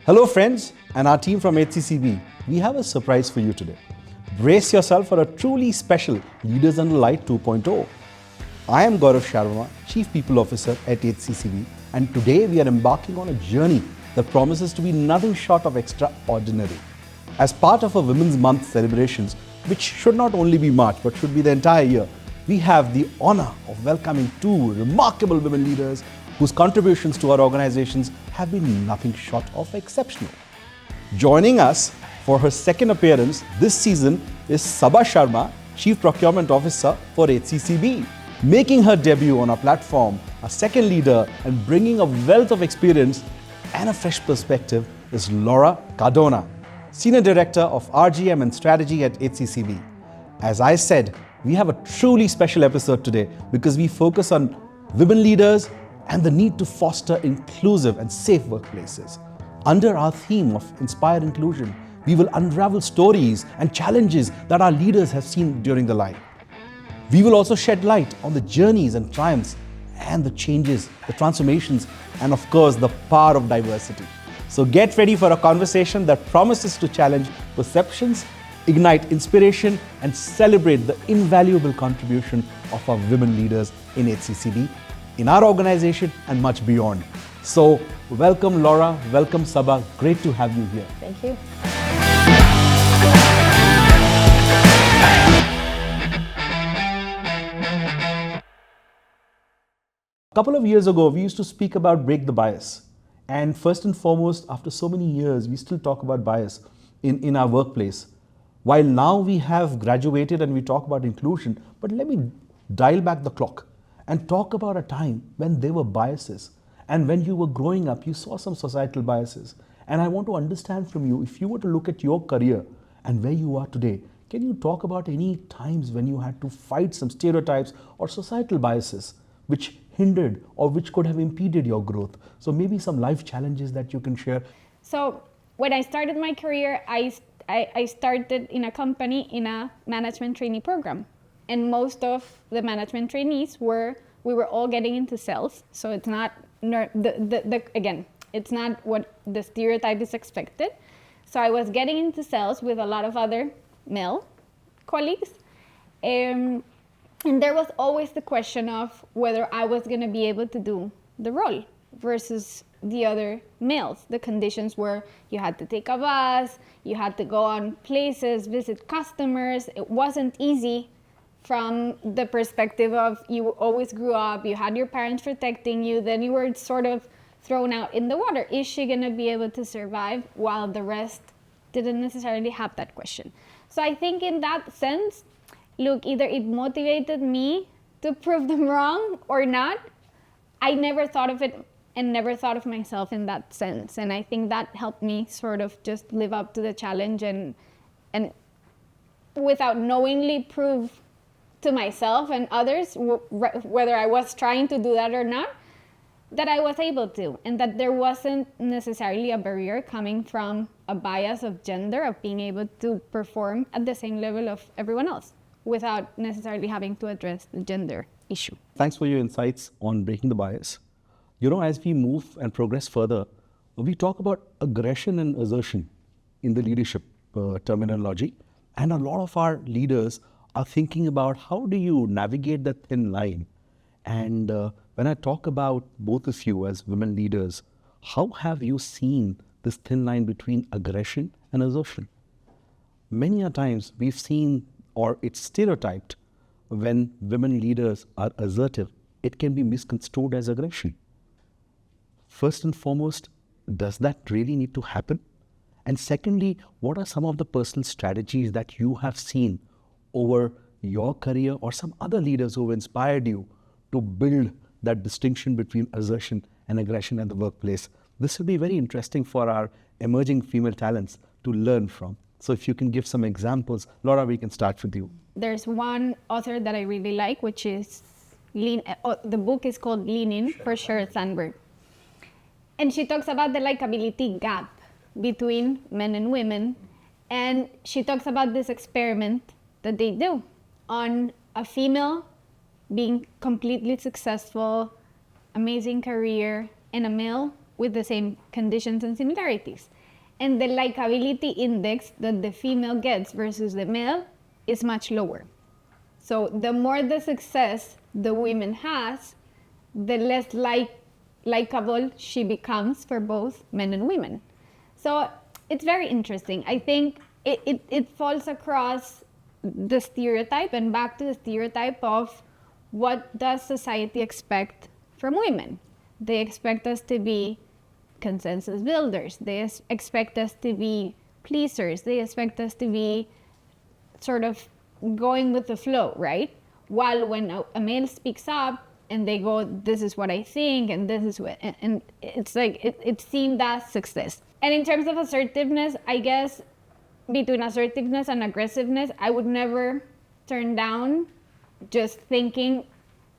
Hello friends and our team from HCCB. We have a surprise for you today. Brace yourself for a truly special Leaders Under Light 2.0. I am Laura Cardona, Chief People Officer at HCCB, and today we are embarking on a journey that promises to be nothing short of extraordinary. As part of our Women's Month celebrations, which should not only be March but should be the entire year, we have the honor of welcoming two remarkable women leaders whose contributions to our organizations have been nothing short of exceptional. Joining us for her second appearance this season is Saba Sharma, Chief Procurement Officer for HCCB. Making her debut on our platform, a second leader and bringing a wealth of experience and a fresh perspective is Laura Cardona, Senior Director of RGM and Strategy at HCCB. As I said, we have a truly special episode today because we focus on women leaders and the need to foster inclusive and safe workplaces. Under our theme of Inspire Inclusion, we will unravel stories and challenges that our leaders have seen during the life. We will also shed light on the journeys and triumphs and the changes, the transformations, and of course, the power of diversity. So get ready for a conversation that promises to challenge perceptions, ignite inspiration, and celebrate the invaluable contribution of our women leaders in HCCB, in our organization, and much beyond. So welcome Laura, welcome Saba, great to have you here. Thank you. A couple of years ago, we used to speak about break the bias. And first and foremost, after so many years, we still talk about bias in our workplace. While now we have graduated and we talk about inclusion, but let me dial back the clock and talk about a time when there were biases. And when you were growing up, you saw some societal biases. And I want to understand from you, if you were to look at your career and where you are today, can you talk about any times when you had to fight some stereotypes or societal biases which hindered or which could have impeded your growth? So maybe some life challenges that you can share. So when I started my career, I started in a company in a management trainee program. And most of the management trainees we were all getting into sales. So it's not, again, it's not what the stereotype is expected. So I was getting into sales with a lot of other male colleagues. And there was always the question of whether I was going to be able to do the role versus the other males. The conditions were you had to take a bus, you had to go on places, visit customers. It wasn't easy from the perspective of you always grew up, you had your parents protecting you, then you were sort of thrown out in the water. Is she going to be able to survive while the rest didn't necessarily have that question? So I think in that sense, look, either it motivated me to prove them wrong or not. I never thought of it and never thought of myself in that sense. And I think that helped me sort of just live up to the challenge and without knowingly prove to myself and others, whether I was trying to do that or not, that I was able to, and that there wasn't necessarily a barrier coming from a bias of gender, of being able to perform at the same level of everyone else, without necessarily having to address the gender issue. Thanks for your insights on breaking the bias. You know, as we move and progress further, we talk about aggression and assertion in the leadership terminology. And a lot of our leaders are thinking about how do you navigate that thin line. And when I talk about both of you as women leaders, how have you seen this thin line between aggression and assertion? Many a times we've seen, or it's stereotyped, when women leaders are assertive, it can be misconstrued as aggression. First and foremost, does that really need to happen? And secondly, what are some of the personal strategies that you have seen over your career or some other leaders who have inspired you to build that distinction between assertion and aggression in the workplace? This will be very interesting for our emerging female talents to learn from. So if you can give some examples, Laura, we can start with you. There's one author that I really like, which is the book is called Lean In for Sheryl Sandberg. And she talks about the likability gap between men and women. And she talks about this experiment that they do on a female being completely successful, amazing career, and a male with the same conditions and similarities. and the likability index that the female gets versus the male is much lower. So the more the success the woman has, the less likable she becomes for both men and women. So it's very interesting. I think it falls across the stereotype and back to the stereotype of what does society expect from women. They expect us to be consensus builders. They expect us to be pleasers. They expect us to be sort of going with the flow, right? While when a male speaks up and they go, this is what I think, and this is what, and it's like, it's seen as success. And in terms of assertiveness, I guess between assertiveness and aggressiveness, I would never turn down just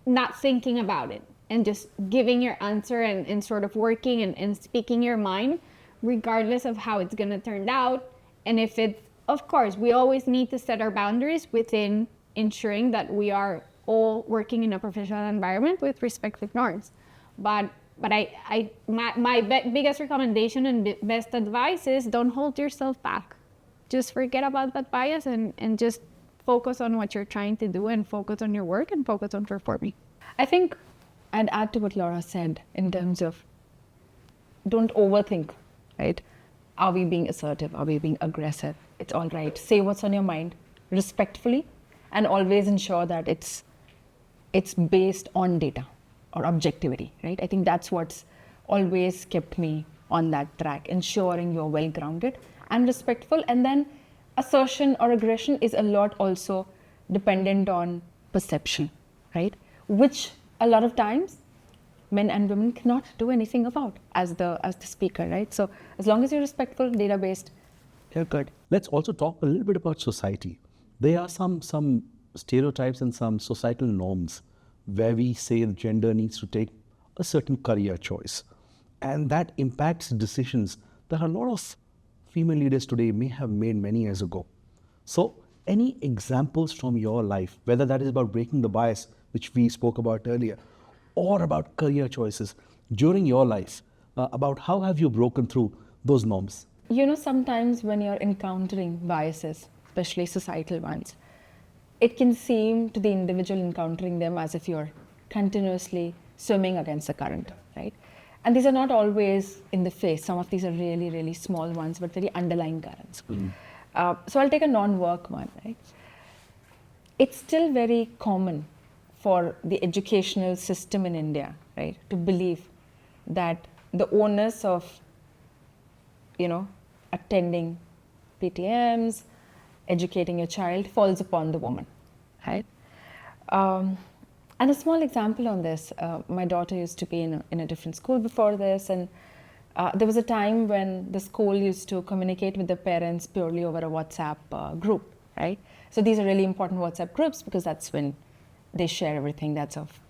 not thinking about it, and just giving your answer and sort of working and speaking your mind, regardless of how it's gonna turn out. And if it's, of course, we always need to set our boundaries within ensuring that we are all working in a professional environment with respective norms. But my biggest recommendation and best advice is don't hold yourself back. Just forget about that bias and just focus on what you're trying to do, and focus on your work, and focus on performing. I think I'd add to what Laura said in terms of don't overthink, right? Are we being assertive? Are we being aggressive? It's all right. Say what's on your mind respectfully, and always ensure that it's based on data or objectivity, right? I think that's what's always kept me on that track, ensuring you're well grounded and respectful. And then assertion or aggression is a lot also dependent on perception, right? Which a lot of times men and women cannot do anything about as the speaker, right? So as long as you're respectful, data-based, you're good. Let's also talk a little bit about society. There are some stereotypes and some societal norms where we say the gender needs to take a certain career choice. And that impacts decisions that a lot of female leaders today may have made many years ago. So any examples from your life, whether that is about breaking the bias, which we spoke about earlier, or about career choices during your life, about how have you broken through those norms? You know, sometimes when you're encountering biases, especially societal ones, it can seem to the individual encountering them as if you're continuously swimming against the current, right? And these are not always in the face. Some of these are really, really small ones, but very underlying currents. So I'll take a non-work one, right? It's still very common for the educational system in India, right, to believe that the onus of, attending PTMs, educating your child falls upon the woman, right? And a small example on this, my daughter used to be in a different school before this, and there was a time when the school used to communicate with the parents purely over a WhatsApp group, right? So these are really important WhatsApp groups because that's when they share everything that's of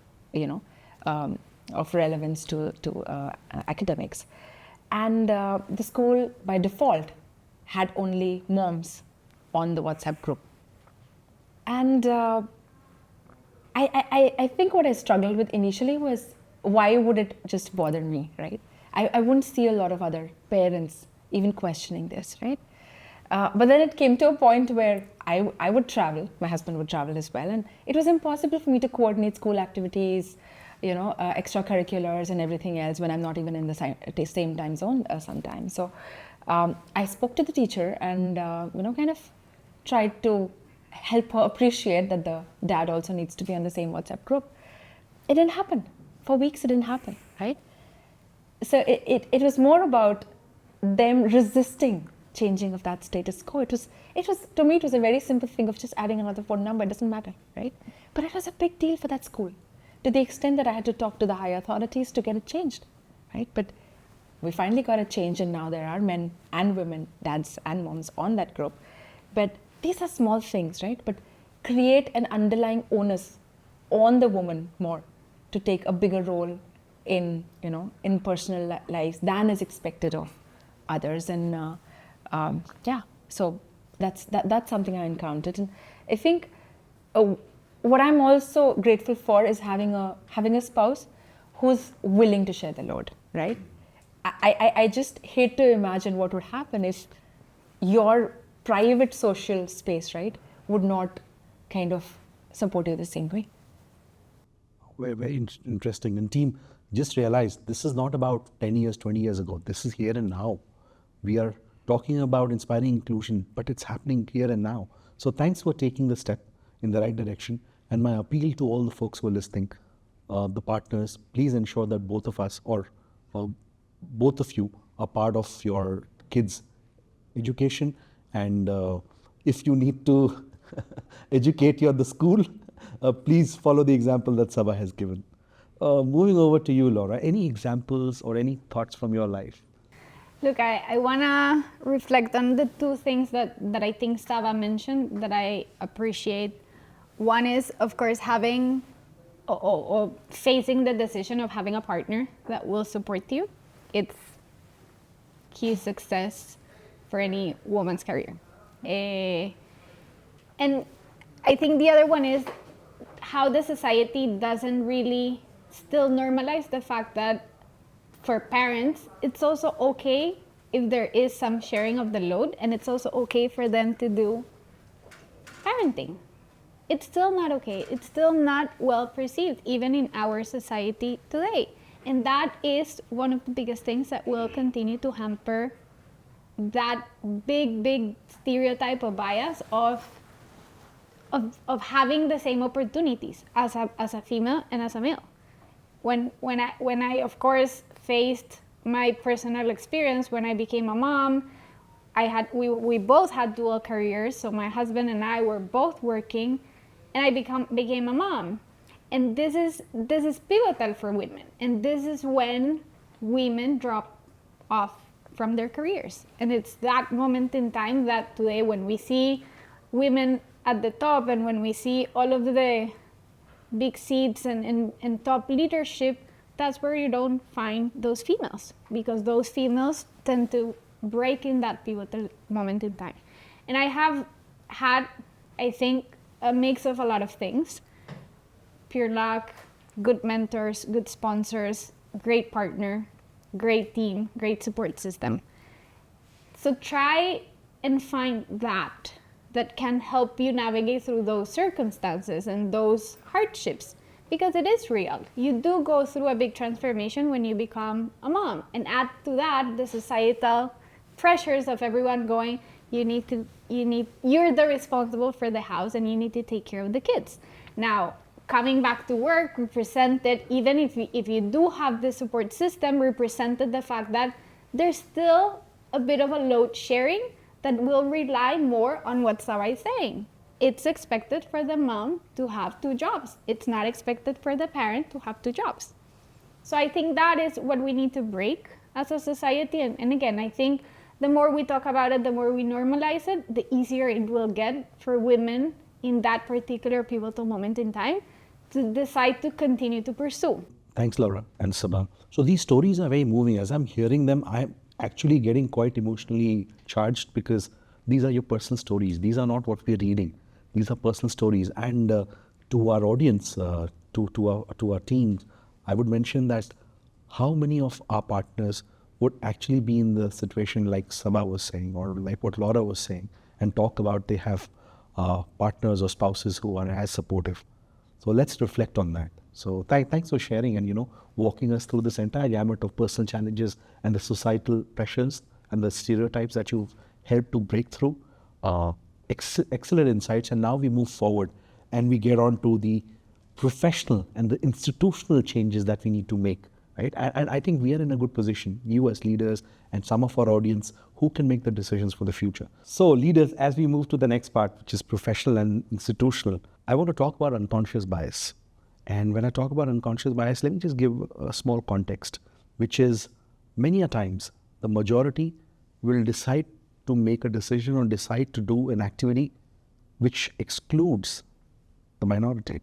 relevance to academics. And the school, by default, had only moms on the WhatsApp group. And I think what I struggled with initially was, why would it just bother me, right? I wouldn't see a lot of other parents even questioning this, right? But then it came to a point where I would travel, my husband would travel as well, and it was impossible for me to coordinate school activities, extracurriculars and everything else when I'm not even in the same time zone sometimes. So I spoke to the teacher and, kind of tried to help her appreciate that the dad also needs to be on the same WhatsApp group. It didn't happen. For weeks, it didn't happen, right? So it was more about them resisting changing of that status quo. It was to me, it was a very simple thing of just adding another phone number. It doesn't matter, right? But it was a big deal for that school, to the extent that I had to talk to the high authorities to get it changed, right? But we finally got it changed, and now there are men and women, dads and moms on that group. But these are small things, right? But create an underlying onus on the woman more to take a bigger role in personal lives than is expected of others. And so that's something I encountered. And I think what I'm also grateful for is having a spouse who's willing to share the load, right? I just hate to imagine what would happen if your private social space, right, would not kind of support you the same way. Very interesting. And team, just realize this is not about 10 years, 20 years ago. This is here and now. We are talking about inspiring inclusion, but it's happening here and now. So thanks for taking the step in the right direction. And my appeal to all the folks who are listening, the partners, please ensure that both of us or both of you are part of your kids' education. And if you need to educate the school, please follow the example that Saba has given. Moving over to you, Laura, any examples or any thoughts from your life? Look, I want to reflect on the two things that I think Saba mentioned that I appreciate. One is, of course, having or facing the decision of having a partner that will support you. It's key success for any woman's career. And I think the other one is how the society doesn't really still normalize the fact that for parents, it's also okay if there is some sharing of the load, and it's also okay for them to do parenting. It's still not okay. It's still not well perceived, even in our society today. And that is one of the biggest things that will continue to hamper that big stereotype of bias of having the same opportunities as a female and as a male. When I of course faced my personal experience when I became a mom, we both had dual careers, so my husband and I were both working, and I became a mom. And this is pivotal for women, and this is when women drop off from their careers. And it's that moment in time that today, when we see women at the top and when we see all of the big seats and top leadership, that's where you don't find those females, because those females tend to break in that pivotal moment in time. And I have had, I think, a mix of a lot of things: pure luck, good mentors, good sponsors, great partner, great team, great support system. So try and find that can help you navigate through those circumstances and those hardships, because it is real. You do go through a big transformation when you become a mom, and add to that the societal pressures of everyone going, you're the responsible for the house and you need to take care of the kids. Now, coming back to work, we presented, even if you do have the support system, we presented the fact that there's still a bit of a load sharing that will rely more on what Saba is saying. It's expected for the mom to have 2 jobs. It's not expected for the parent to have 2 jobs. So I think that is what we need to break as a society. And again, I think the more we talk about it, the more we normalize it, the easier it will get for women in that particular pivotal moment in time to decide to continue to pursue. Thanks, Laura and Saba. So these stories are very moving. As I'm hearing them, I'm actually getting quite emotionally charged, because these are your personal stories. These are not what we're reading. These are personal stories. And to our audience, to our teams, I would mention that how many of our partners would actually be in the situation like Saba was saying, or like what Laura was saying, and talk about they have partners or spouses who are as supportive. So let's reflect on that. So thanks for sharing and walking us through this entire gamut of personal challenges and the societal pressures and the stereotypes that you've helped to break through. Excellent insights. And now we move forward and we get on to the professional and the institutional changes that we need to make. Right? And I think we are in a good position, you as leaders and some of our audience who can make the decisions for the future. So leaders, as we move to the next part, which is professional and institutional, I want to talk about unconscious bias. And when I talk about unconscious bias, let me just give a small context, which is many a times the majority will decide to make a decision or decide to do an activity which excludes the minority.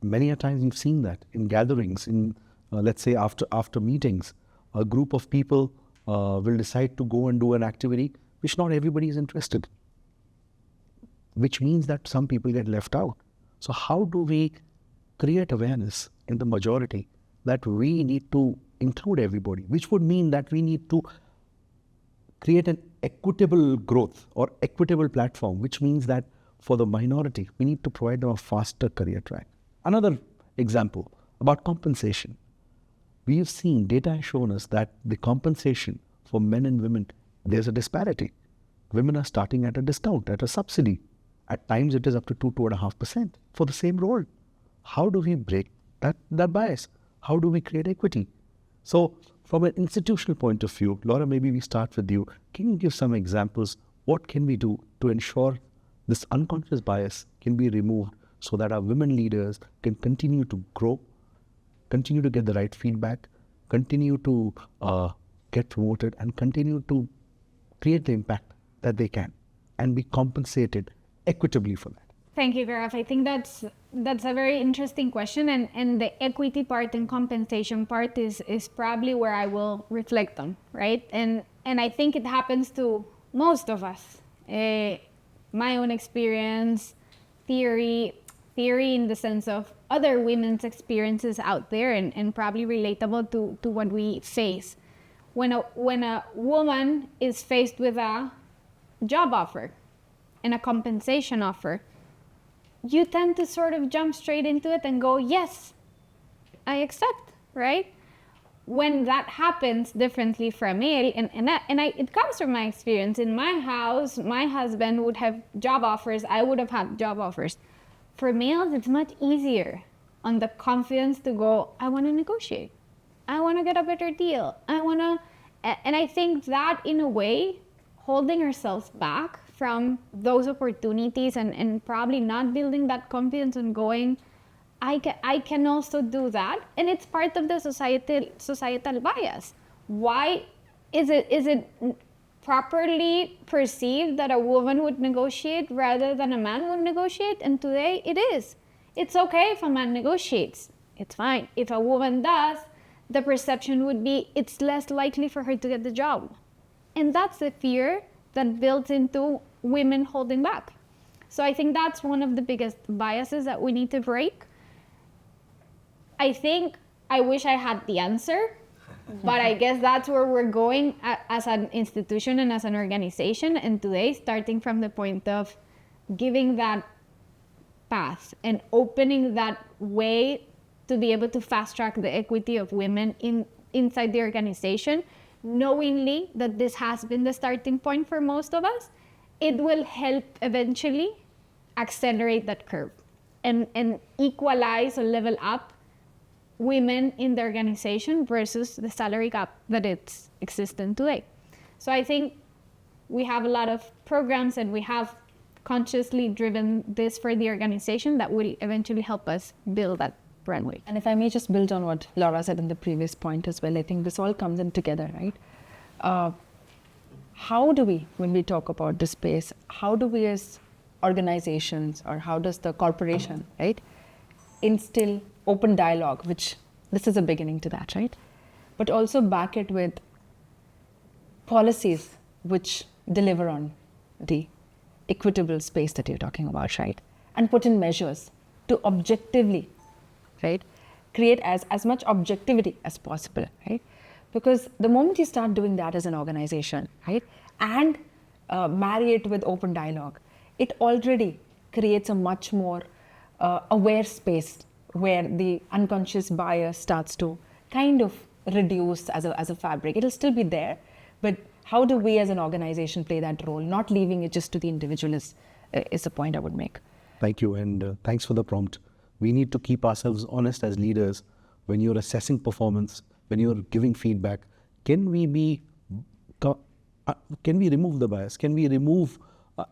Many a times we've seen that in gatherings, in let's say after meetings, a group of people will decide to go and do an activity which not everybody is interested, which means that some people get left out. So how do we create awareness in the majority that we need to include everybody, which would mean that we need to create an equitable growth or equitable platform, which means that for the minority, we need to provide them a faster career track. Another example about compensation. We have seen, data has shown us that the compensation for men and women, there's a disparity. Women are starting at a discount, at a subsidy. At times it is up to 2.5% for the same role. How do we break that bias? How do we create equity? So from an institutional point of view, Laura, maybe we start with you. Can you give some examples? What can we do to ensure this unconscious bias can be removed so that our women leaders can continue to grow, continue to get the right feedback, continue to get promoted, and continue to create the impact that they can and be compensated equitably for that? Thank you, Gaurav. I think that's a very interesting question, and the equity part and compensation part is probably where I will reflect on, right? And I think it happens to most of us. My own experience, theory in the sense of other women's experiences out there, and probably relatable to what we face. When a woman is faced with a job offer and a compensation offer, you tend to sort of jump straight into it and go, yes, I accept, right? When that happens differently for a male, it comes from my experience. In my house, my husband would have job offers, I would have had job offers. For males, it's much easier on the confidence to go, I want to negotiate. I want to get a better deal. And I think that in a way, holding ourselves back from those opportunities and probably not building that confidence and going, I can also do that. And it's part of the societal bias. Why is it properly perceived that a woman would negotiate rather than a man would negotiate? And today it is. It's okay if a man negotiates. It's fine. If a woman does, the perception would be it's less likely for her to get the job. And that's the fear that builds into women holding back. So I think that's one of the biggest biases that we need to break. I wish I had the answer, but I guess that's where we're going as an institution and as an organization. And today, starting from the point of giving that path and opening that way to be able to fast track the equity of women inside the organization, knowingly that this has been the starting point for most of us, it will help eventually accelerate that curve and equalize or level up women in the organization versus the salary gap that it's existent today. So I think we have a lot of programs and we have consciously driven this for the organization that will eventually help us build that runway. And if I may just build on what Laura said in the previous point as well, I think this all comes in together, right? How do we, when we talk about this space, how do we as organizations or how does the corporation, right, instill open dialogue, which this is a beginning to that, right? But also back it with policies which deliver on the equitable space that you're talking about, right? And put in measures to objectively, right, create as much objectivity as possible, right? Because the moment you start doing that as an organization, right, and marry it with open dialogue, it already creates a much more aware space where the unconscious bias starts to kind of reduce as a fabric. It'll still be there, but how do we as an organization play that role? Not leaving it just to the individual is the point I would make. Thank you, and thanks for the prompt. We need to keep ourselves honest as leaders when you're assessing performance, when you're giving feedback. Can we remove the bias? Can we remove,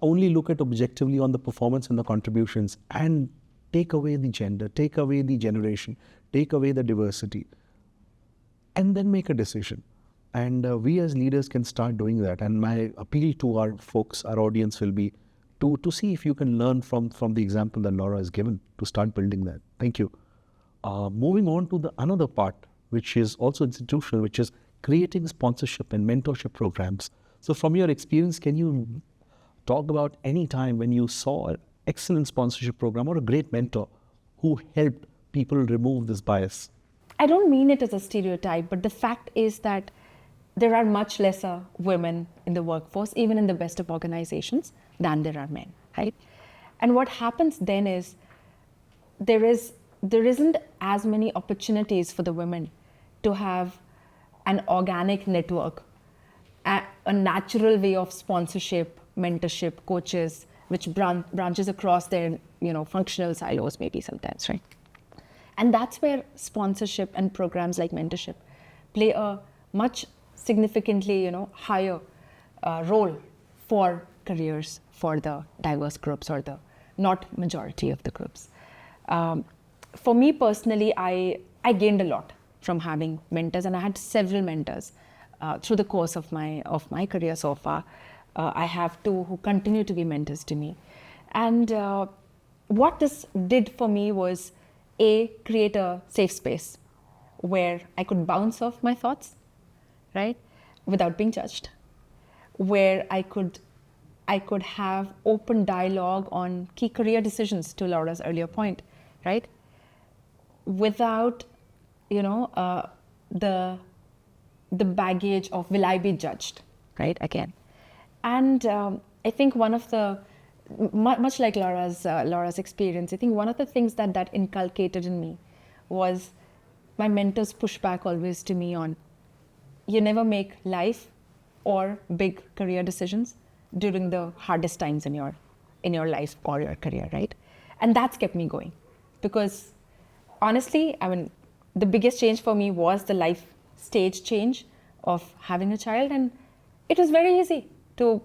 only look at objectively on the performance and the contributions and take away the gender, take away the generation, take away the diversity, and then make a decision? And we as leaders can start doing that. And my appeal to our folks, our audience will be to see if you can learn from the example that Laura has given to start building that. Thank you. Moving on to the another part, which is also institutional, which is creating sponsorship and mentorship programs. So from your experience, can you talk about any time when you saw an excellent sponsorship program or a great mentor who helped people remove this bias? I don't mean it as a stereotype, but the fact is that there are much lesser women in the workforce, even in the best of organizations, than there are men, right? And what happens then is there isn't as many opportunities for the women to have an organic network, a natural way of sponsorship, mentorship, coaches, which branches across their functional silos maybe sometimes, right? And that's where sponsorship and programs like mentorship play a much significantly higher role for careers for the diverse groups or the not majority of the groups. For me personally, I gained a lot from having mentors, and I had several mentors through the course of my career so far. I have two who continue to be mentors to me. And what this did for me was create a safe space where I could bounce off my thoughts, right, without being judged, where I could have open dialogue on key career decisions, to Laura's earlier point, right, without the baggage of will I be judged, right, again. And I think one of the, much like Laura's experience, I think one of the things that inculcated in me was my mentor's pushback always to me on, you never make life or big career decisions during the hardest times in your life or your career, right? And that's kept me going, because honestly, I mean, the biggest change for me was the life stage change of having a child, and it was very easy to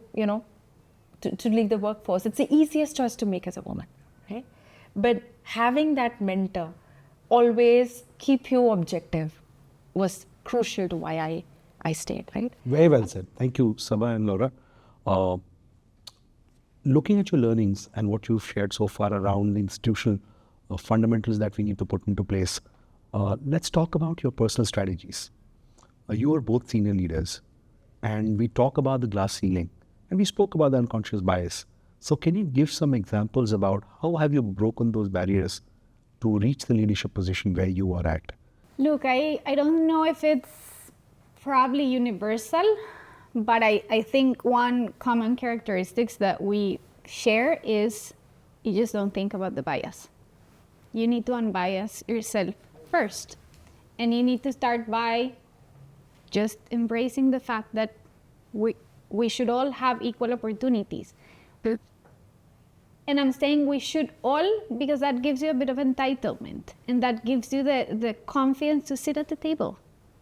leave the workforce. It's the easiest choice to make as a woman, right? But having that mentor always keep you objective was crucial to why I stayed, right? Very well said. Thank you, Saba and Laura. Looking at your learnings and what you've shared so far around the institutional fundamentals that we need to put into place, let's talk about your personal strategies. You are both senior leaders, and we talk about the glass ceiling, and we spoke about the unconscious bias. So can you give some examples about how have you broken those barriers to reach the leadership position where you are at? Look, I don't know if it's probably universal, but I think one common characteristics that we share is you just don't think about the bias. You need to unbias yourself first. And you need to start by just embracing the fact that we should all have equal opportunities. And I'm saying we should all because that gives you a bit of entitlement, and that gives you the confidence to sit at the table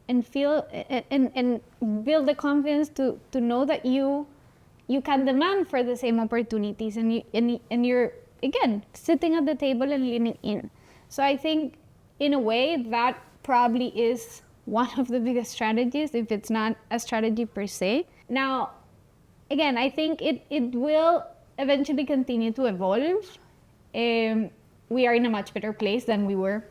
and feel and build the confidence to know that you can demand for the same opportunities, and you're again sitting at the table and leaning in. So I think in a way that probably is one of the biggest strategies, if it's not a strategy per se. Now, again, I think it will eventually continue to evolve. We are in a much better place than we were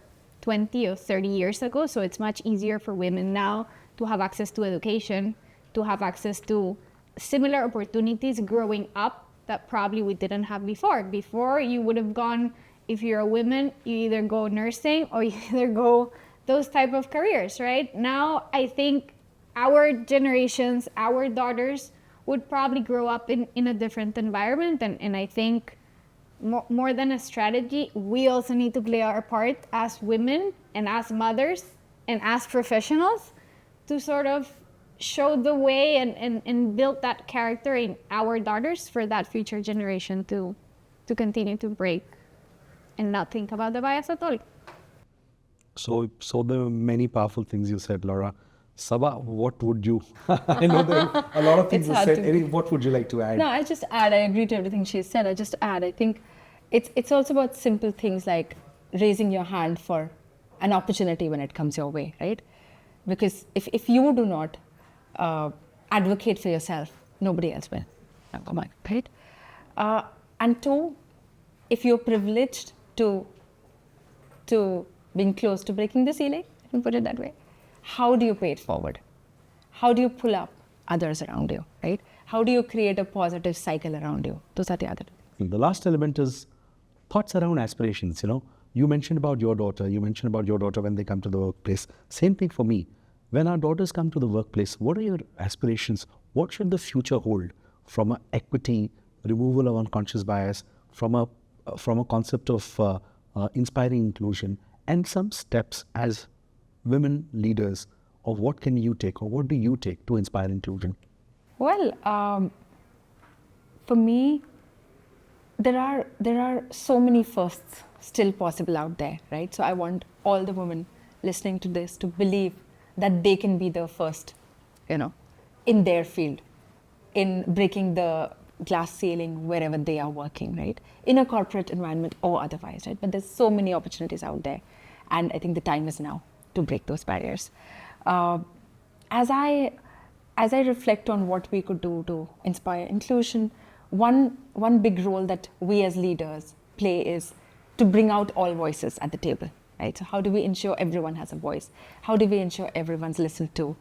20 or 30 years ago, so it's much easier for women now to have access to education, to have access to similar opportunities growing up that probably we didn't have before. Before, you would have gone, if you're a woman, you either go nursing or you either go those type of careers, right? Now, I think our generations, our daughters would probably grow up in a different environment. And I think more than a strategy, we also need to play our part as women and as mothers and as professionals to sort of show the way and build that character in our daughters for that future generation to continue to break and not think about the bias at all. So the many powerful things you said, Laura. Saba, what would you, I know there are a lot of things you said, what would you like to add? No, I just add, I agree to everything she said. I just add, I think it's also about simple things like raising your hand for an opportunity when it comes your way, right? Because if you do not advocate for yourself, nobody else will. Come on, right? And two, if you're privileged to being close to breaking the ceiling, let me put it that way, how do you pay it forward? How do you pull up others around you, right? How do you create a positive cycle around you? Those are the other. The last element is thoughts around aspirations, You mentioned about your daughter. You mentioned about your daughter when they come to the workplace. Same thing for me. When our daughters come to the workplace, what are your aspirations? What should the future hold from a equity, removal of unconscious bias, from a concept of inspiring inclusion, and some steps as women leaders of what can you take or what do you take to inspire inclusion? Well, for me, there are so many firsts still possible out there, right? So I want all the women listening to this to believe that they can be the first, in their field, in breaking the glass ceiling wherever they are working, right? In a corporate environment or otherwise, right? But there's so many opportunities out there, and I think the time is now to break those barriers. As I reflect on what we could do to inspire inclusion, one big role that we as leaders play is to bring out all voices at the table, right? So how do we ensure everyone has a voice? How do we ensure everyone's listened to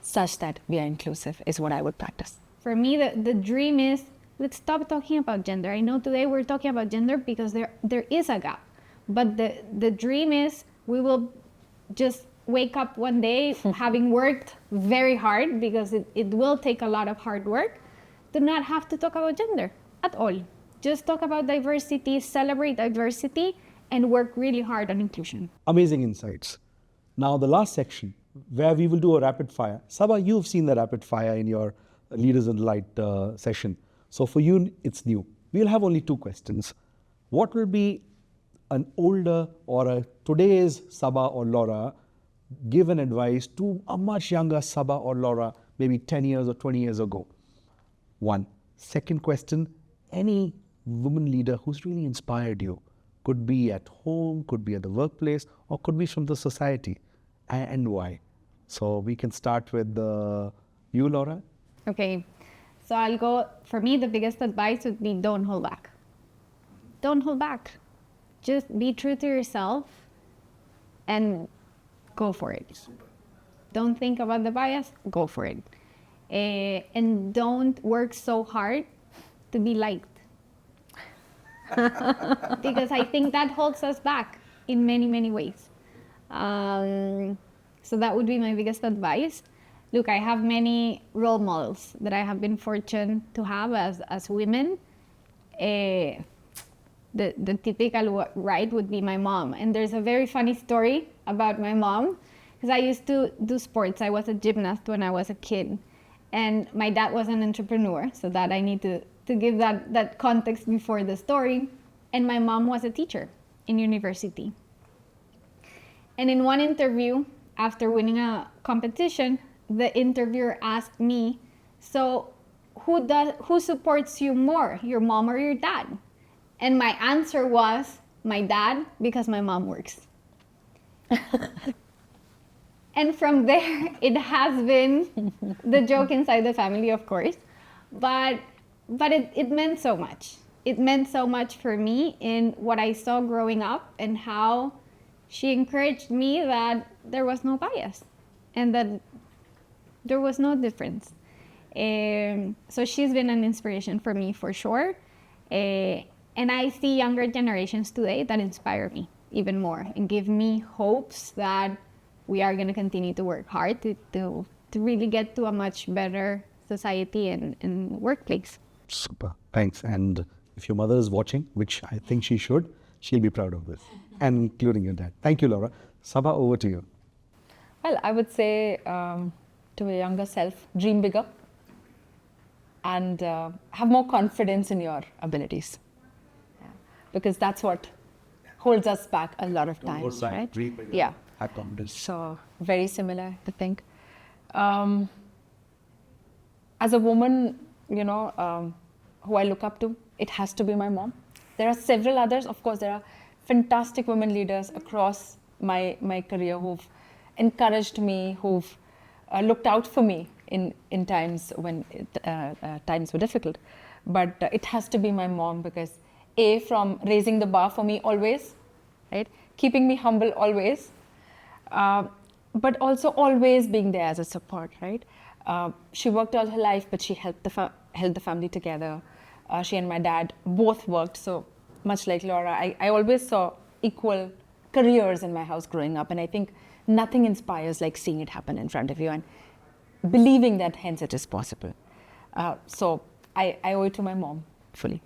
such that we are inclusive is what I would practice. For me, the dream is, let's stop talking about gender. I know today we're talking about gender because there is a gap. But the dream is we will just wake up one day having worked very hard, because it will take a lot of hard work, to not have to talk about gender at all. Just talk about diversity, celebrate diversity, and work really hard on inclusion. Amazing insights. Now the last section where we will do a rapid fire. Saba, you've seen the rapid fire in your Leaders in the Light session. So for you, it's new. We'll have only 2 questions. What will be an older or a today's Saba or Laura give an advice to a much younger Saba or Laura, maybe 10 years or 20 years ago? 1. Second question, any woman leader who's really inspired you, could be at home, could be at the workplace, or could be from the society, and why? So we can start with you, Laura. Okay, so I'll go, for me, the biggest advice would be don't hold back. Don't hold back. Just be true to yourself and go for it. Don't think about the bias, go for it. And don't work so hard to be liked. Because I think that holds us back in many, many ways. So that would be my biggest advice. Look, I have many role models that I have been fortunate to have as women. The typical right would be my mom. And there's a very funny story about my mom, because I used to do sports. I was a gymnast when I was a kid. And my dad was an entrepreneur, so that I need to give that context before the story. And my mom was a teacher in university. And in one interview, after winning a competition, the interviewer asked me, so who supports you more, your mom or your dad? And my answer was, my dad, because my mom works. And from there, it has been the joke inside the family, of course. But it meant so much. It meant so much for me in what I saw growing up, and how she encouraged me that there was no bias and that there was no difference. So she's been an inspiration for me, for sure. And I see younger generations today that inspire me even more and give me hopes that we are going to continue to work hard to really get to a much better society and workplace. Super, thanks. And if your mother is watching, which I think she should, she'll be proud of this, and including your dad. Thank you, Laura. Saba, over to you. Well, I would say to a younger self, dream bigger and have more confidence in your abilities. Yeah. Because that's what holds us back a lot of times, right? Dream bigger. Yeah. Have confidence. So very similar, I think. As a woman, who I look up to, it has to be my mom. There are several others. Of course, there are fantastic women leaders across my career who've encouraged me, who've looked out for me in times when times were difficult. But it has to be my mom, because from raising the bar for me always, right? Keeping me humble always, but also always being there as a support, right? She worked all her life, but she held the family together. She and my dad both worked, so much like Laura, I always saw equal careers in my house growing up, and I think nothing inspires like seeing it happen in front of you and believing that hence it is possible. So I owe it to my mom fully.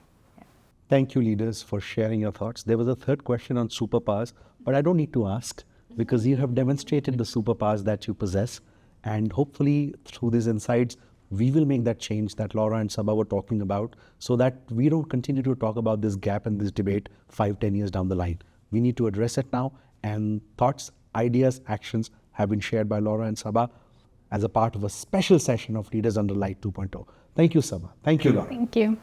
Thank you, leaders, for sharing your thoughts. There was a third question on superpowers, but I don't need to ask because you have demonstrated the superpowers that you possess. And hopefully, through these insights, we will make that change that Laura and Saba were talking about so that we don't continue to talk about this gap and this debate 5-10 years down the line. We need to address it now. And thoughts, ideas, actions have been shared by Laura and Saba as a part of a special session of Leaders Under Light 2.0. Thank you, Saba. Thank you, Laura. Thank you.